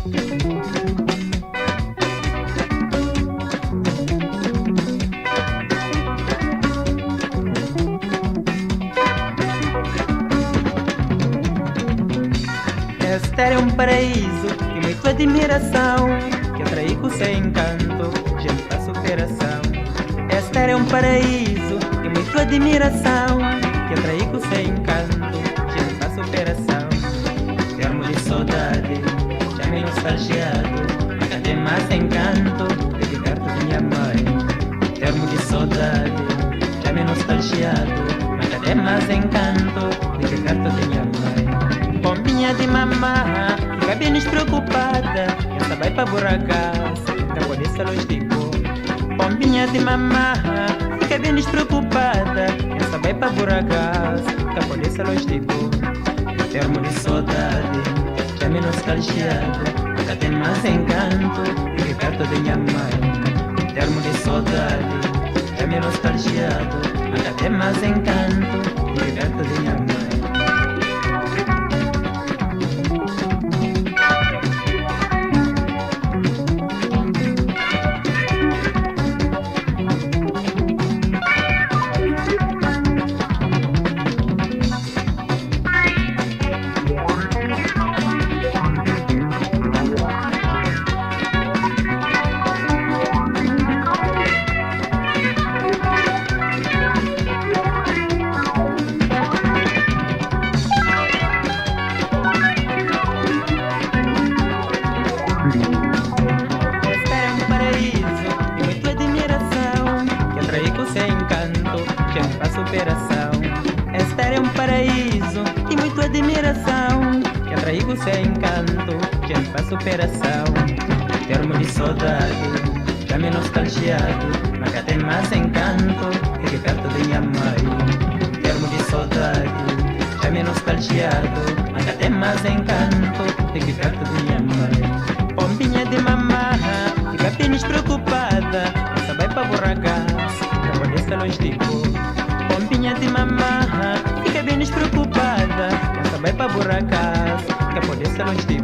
Este é um paraíso de muita admiração, que atrai com seu encanto, gente para superação. Este é um paraíso de muita admiração, que atrai com seu encanto, gente para superação. Termo de saudade, já me nostalgiado, cadê mais encanto, de perto de minha mãe. Termo de saudade, já me nostalgiado, mas cadê mais encanto, de perto de minha mãe. Pombinha de mamá, fica bem despreocupada, essa vai pra buracaça, pra poder ser luz de cor. Pombinha de mamá, fica bem despreocupada, essa vai pra buracaça, pra poder ser luz de cor. Termo de saudade, já me nostalgiado, nunca tem mais encanto, fique perto de minha mãe. Termo de saudade, já me nostalgiado, nunca tem mais encanto, fique perto de minha mãe. Este é um paraíso de muita admiração, que atrai com seu encanto, gente para superação. Este é um paraíso de muita admiração, que atrai com seu encanto, gente para superação. Termo de saudade, já me nostalgiado, mas já tem mais encanto, fique perto de minha mãe. Termo de saudade, já me nostalgiado, mas já tem mais encanto, fique perto de minha mãe. Pombinha de mamá, fica bem despreocupada, essa vai pra buracaça, pra poder ser longe de cor. Pombinha de mamá, fica bem despreocupada, essa vai pra buracaça, pra poder ser longe de cor.